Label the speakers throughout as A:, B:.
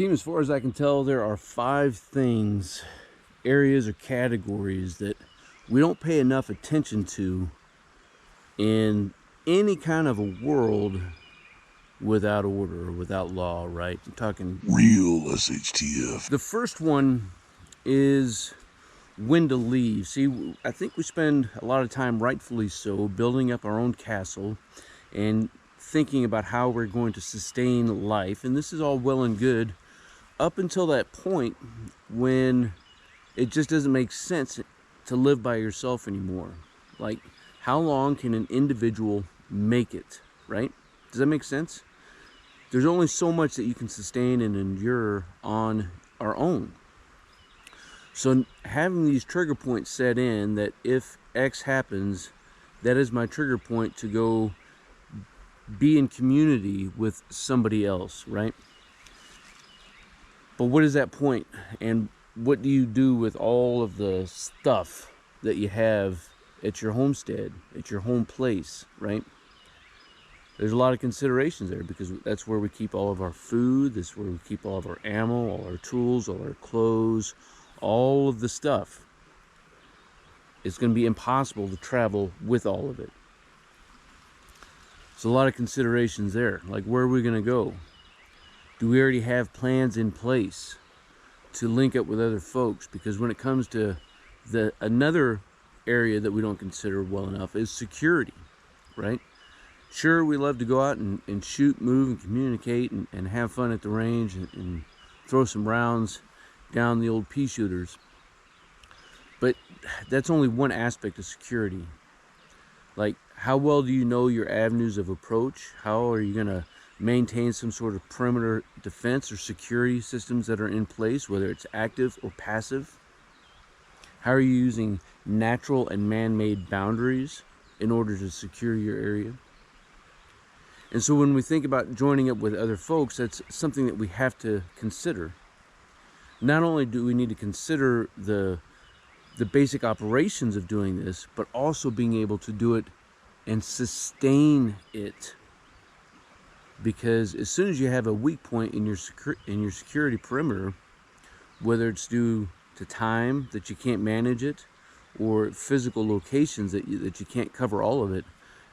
A: Team, as far as I can tell, there are 5 things, areas or categories that we don't pay enough attention to in any kind of a world without order or without law, right? I'm talking
B: real SHTF.
A: The first one is when to leave. See, I think we spend a lot of time, rightfully so, building up our own castle and thinking about how we're going to sustain life. And this is all well and good up until that point when it just doesn't make sense to live by yourself anymore. Like, how long can an individual make it, right? Does that make sense? There's only so much that you can sustain and endure on our own. So having these trigger points set in, that if X happens, that is my trigger point to go be in community with somebody else, right? But what is that point, and what do you do with all of the stuff that you have at your homestead, at your home place, right? There's a lot of considerations there, because that's where we keep all of our food, that's where we keep all of our ammo, all our tools, all our clothes, all of the stuff. It's going to be impossible to travel with all of it. So a lot of considerations there, like where are we going to go? Do we already have plans in place to link up with other folks? Because when it comes to another area that we don't consider well enough is security, right? Sure, we love to go out and shoot, move, and communicate and have fun at the range and throw some rounds down the old pea shooters. But that's only one aspect of security. Like, how well do you know your avenues of approach? How are you going to maintain some sort of perimeter defense or security systems that are in place, whether it's active or passive? How are you using natural and man-made boundaries in order to secure your area? And so when we think about joining up with other folks, that's something that we have to consider. Not only do we need to consider the basic operations of doing this, but also being able to do it and sustain it. Because as soon as you have a weak point in your security perimeter, whether it's due to time that you can't manage it, or physical locations that you can't cover all of it,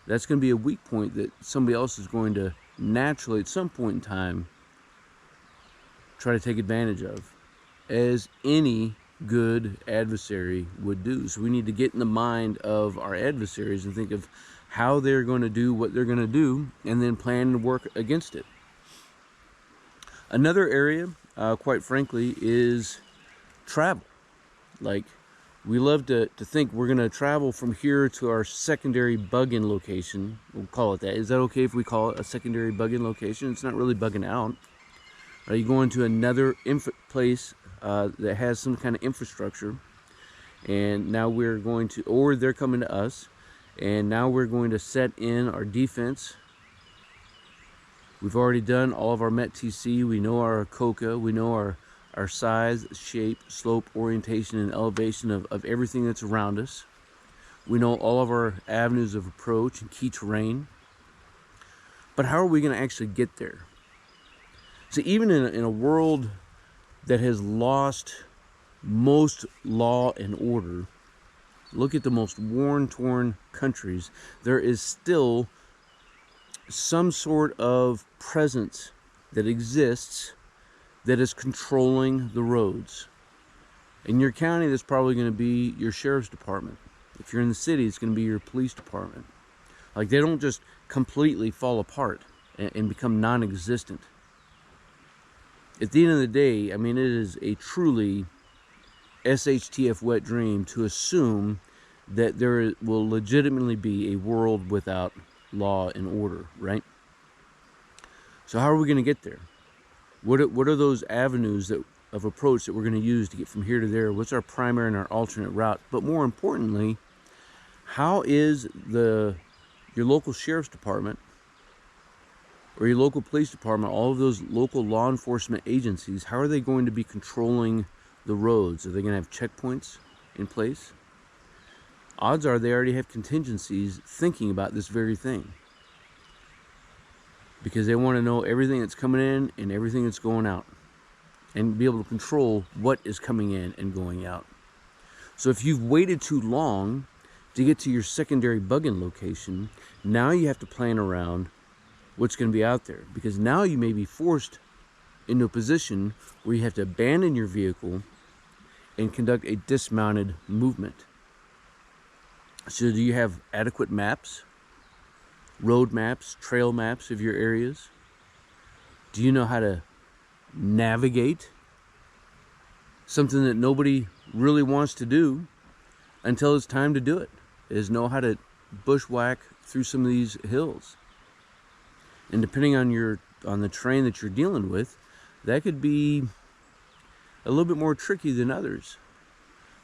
A: that's going to be a weak point that somebody else is going to naturally, at some point in time, try to take advantage of, as any good adversary would do. So we need to get in the mind of our adversaries and think of how they're going to do what they're going to do, and then plan to work against it. Another area, quite frankly, is travel. Like, we love to think we're going to travel from here to our secondary bug-in location. We'll call it that. Is that okay if we call it a secondary bug-in location? It's not really bugging out. Are you going to another place that has some kind of infrastructure, and now we're going to, or they're coming to us, and now we're going to set in our defense. We've already done all of our MET-TC. We know our COCA. We know our size, shape, slope, orientation, and elevation of everything that's around us. We know all of our avenues of approach and key terrain. But how are we going to actually get there? So even in a world that has lost most law and order, look at the most war-torn countries, there is still some sort of presence that exists that is controlling the roads. In your county, that's probably going to be your sheriff's department. If you're in the city, it's going to be your police department. Like, they don't just completely fall apart and become non-existent. At the end of the day, I mean, it is a truly SHTF wet dream to assume that there will legitimately be a world without law and order, right? So how are we going to get there? What are those avenues of approach that we're going to use to get from here to there? What's our primary and our alternate route? But more importantly, how is your local sheriff's department or your local police department, all of those local law enforcement agencies, how are they going to be controlling the roads? Are they going to have checkpoints in place? Odds are they already have contingencies thinking about this very thing, because they want to know everything that's coming in and everything that's going out. and be able to control what is coming in and going out. So if you've waited too long to get to your secondary bug-in location, now you have to plan around what's going to be out there, because now you may be forced into a position where you have to abandon your vehicle and conduct a dismounted movement. So do you have adequate maps, road maps, trail maps of your areas? Do you know how to navigate? Something that nobody really wants to do until it's time to do it, is know how to bushwhack through some of these hills. And depending on the terrain that you're dealing with, that could be a little bit more tricky than others,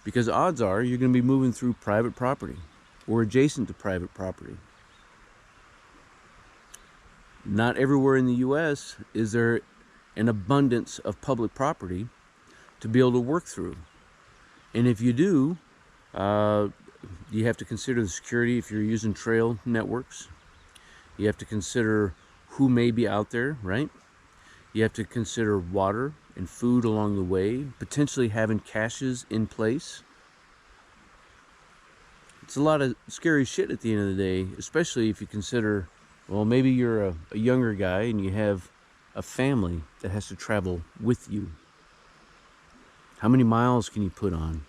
A: because odds are you're going to be moving through private property or adjacent to private property. Not everywhere in the U.S. is there an abundance of public property to be able to work through. And if you do, you have to consider the security if you're using trail networks. You have to consider who may be out there, right? You have to consider water and food along the way, potentially having caches in place. It's a lot of scary shit at the end of the day, especially if you consider, well, maybe you're a younger guy and you have a family that has to travel with you. How many miles can you put on?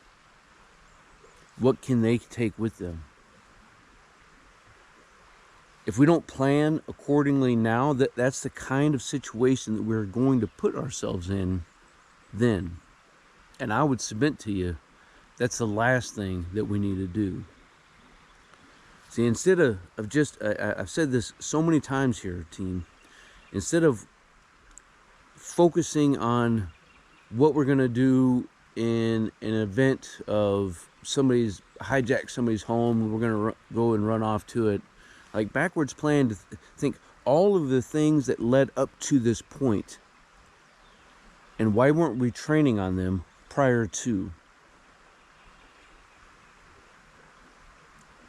A: What can they take with them? If we don't plan accordingly now, that's the kind of situation that we're going to put ourselves in then. And I would submit to you, that's the last thing that we need to do. See, instead of just, I've said this so many times here, team, instead of focusing on what we're going to do in an event of somebody's hijacked somebody's home, we're going to go and run off to it, like backwards plan to think all of the things that led up to this point, and why weren't we training on them prior to?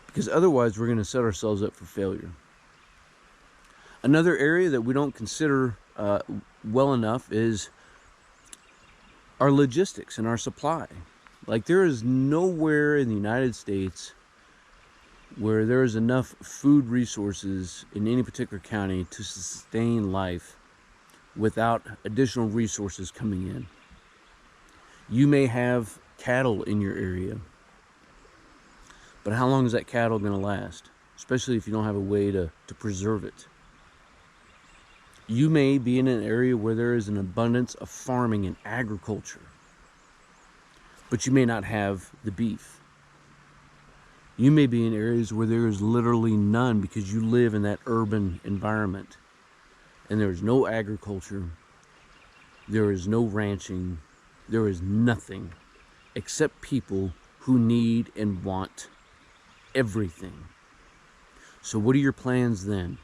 A: Because otherwise we're going to set ourselves up for failure. Another area that we don't consider well enough is our logistics and our supply. Like, there is nowhere in the United States where there is enough food resources in any particular county to sustain life without additional resources coming in. You may have cattle in your area, but how long is that cattle going to last? Especially if you don't have a way to preserve it. You may be in an area where there is an abundance of farming and agriculture, but you may not have the beef. You may be in areas where there is literally none because you live in that urban environment and there is no agriculture, there is no ranching, there is nothing except people who need and want everything. So what are your plans then?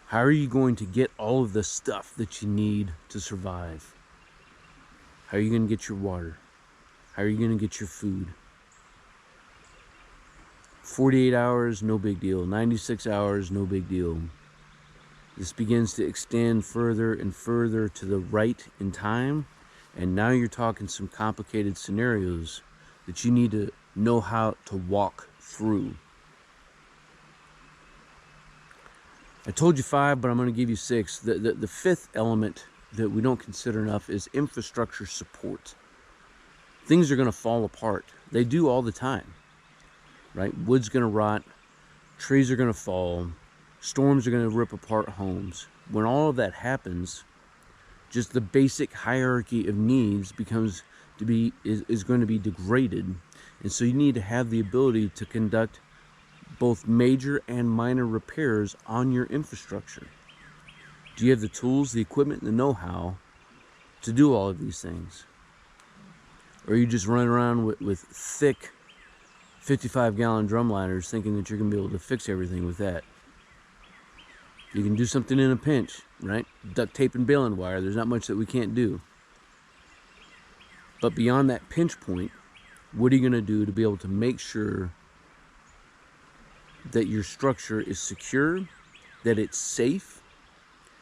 A: How are you going to get all of the stuff that you need to survive? How are you going to get your water? How are you going to get your food? 48 hours, no big deal. 96 hours, no big deal. This begins to extend further and further to the right in time, and now you're talking some complicated scenarios that you need to know how to walk through. I told you 5, but I'm going to give you 6. The fifth element that we don't consider enough is infrastructure support. Things are going to fall apart. They do all the time, right? Wood's going to rot, trees are going to fall, storms are going to rip apart homes. When all of that happens, just the basic hierarchy of needs is going to be degraded. And so you need to have the ability to conduct both major and minor repairs on your infrastructure. Do you have the tools, the equipment, and the know-how to do all of these things? Or are you just running around with thick 55-gallon drum liners thinking that you're going to be able to fix everything with that? You can do something in a pinch, right? Duct tape and baling wire, there's not much that we can't do. But beyond that pinch point, what are you going to do to be able to make sure that your structure is secure, that it's safe,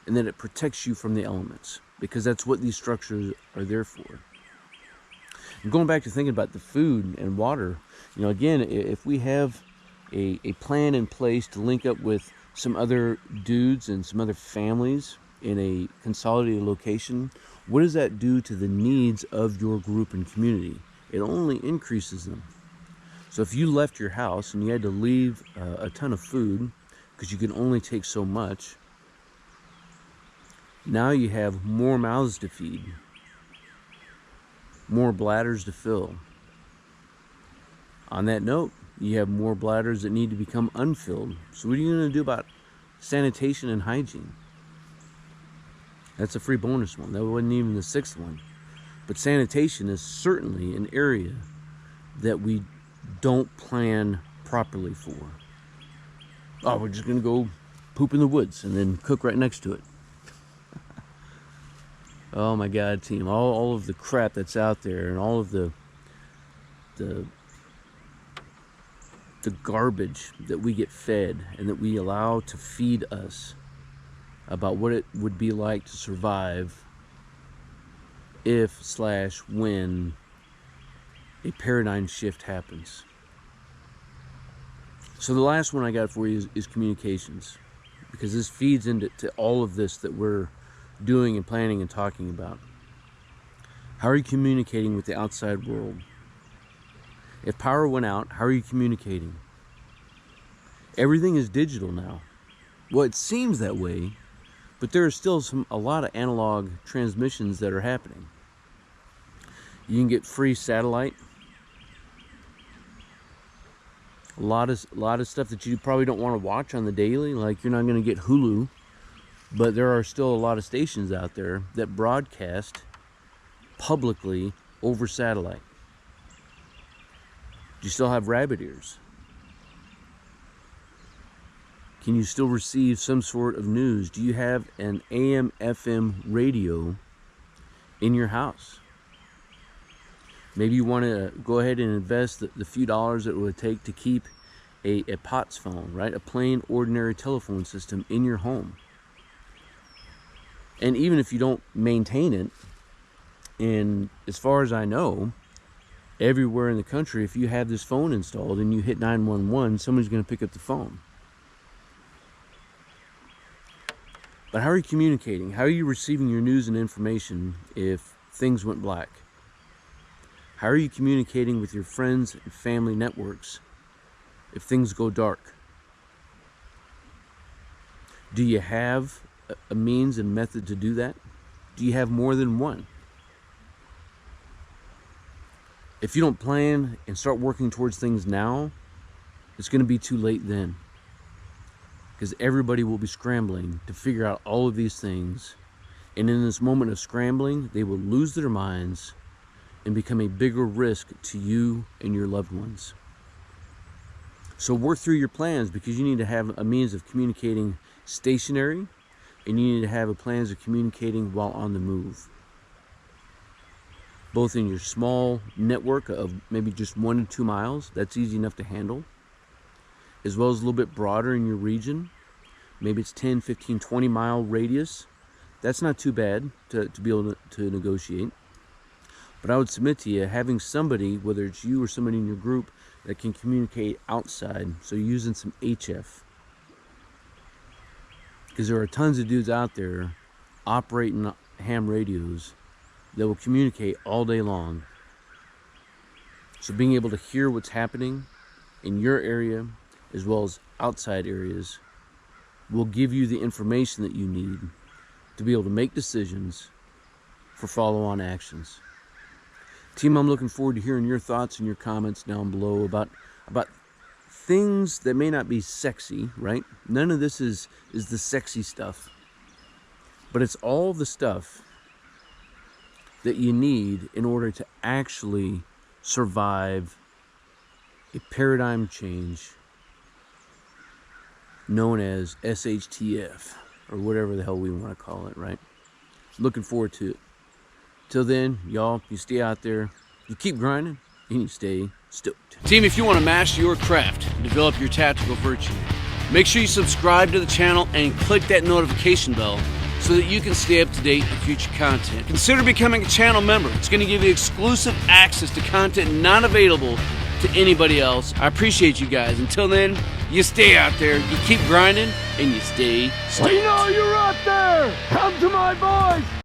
A: and that it protects you from the elements? because that's what these structures are there for. And going back to thinking about the food and water, again, if we have a plan in place to link up with some other dudes and some other families in a consolidated location, what does that do to the needs of your group and community? It only increases them. So if you left your house and you had to leave a ton of food because you can only take so much, now you have more mouths to feed, more bladders to fill. On that note, you have more bladders that need to become unfilled. So what are you going to do about sanitation and hygiene? That's a free bonus one. That wasn't even the sixth one. But sanitation is certainly an area that we don't plan properly for. Oh, we're just going to go poop in the woods and then cook right next to it. Oh my God, team, all of the crap that's out there and all of the garbage that we get fed and that we allow to feed us about what it would be like to survive if/when a paradigm shift happens. So the last one I got for you is communications, because this feeds into all of this that we're doing and planning and talking about. How are you communicating with the outside world? If power went out, how are you communicating? Everything is digital now. Well, it seems that way, but there are still a lot of analog transmissions that are happening. You can get free satellite. A lot of stuff that you probably don't want to watch on the daily, like you're not going to get Hulu, but there are still a lot of stations out there that broadcast publicly over satellite. Do you still have rabbit ears? Can you still receive some sort of news? Do you have an AM, FM radio in your house? Maybe you want to go ahead and invest the few dollars that it would take to keep a POTS phone, right? A plain, ordinary telephone system in your home. And even if you don't maintain it, and as far as I know, everywhere in the country, if you have this phone installed and you hit 911, somebody's going to pick up the phone. But how are you communicating? How are you receiving your news and information if things went black? How are you communicating with your friends and family networks if things go dark? Do you have a means and method to do that? Do you have more than one? If you don't plan and start working towards things now, it's going to be too late then. Because everybody will be scrambling to figure out all of these things. And in this moment of scrambling, they will lose their minds and become a bigger risk to you and your loved ones. So work through your plans, because you need to have a means of communicating stationary, and you need to have a plans of communicating while on the move. Both in your small network of maybe just 1 to 2 miles, that's easy enough to handle, as well as a little bit broader in your region. Maybe it's 10, 15, 20 mile radius. That's not too bad to be able to negotiate. But I would submit to you, having somebody, whether it's you or somebody in your group, that can communicate outside. So using some HF. Because there are tons of dudes out there operating ham radios that will communicate all day long. So being able to hear what's happening in your area as well as outside areas will give you the information that you need to be able to make decisions for follow-on actions. Team, I'm looking forward to hearing your thoughts and your comments down below about things that may not be sexy, right? None of this is the sexy stuff, but it's all the stuff that you need in order to actually survive a paradigm change known as SHTF, or whatever the hell we want to call it, right? Looking forward to it. Till then, y'all, you stay out there, you keep grinding, and you stay stoked. Team, if you want to master your craft and develop your tactical virtue, make sure you subscribe to the channel and click that notification bell so that you can stay up to date with future content. Consider becoming a channel member. It's going to give you exclusive access to content not available to anybody else. I appreciate you guys. Until then, you stay out there, you keep grinding, and you stay
C: I know you're out there! Come to my voice!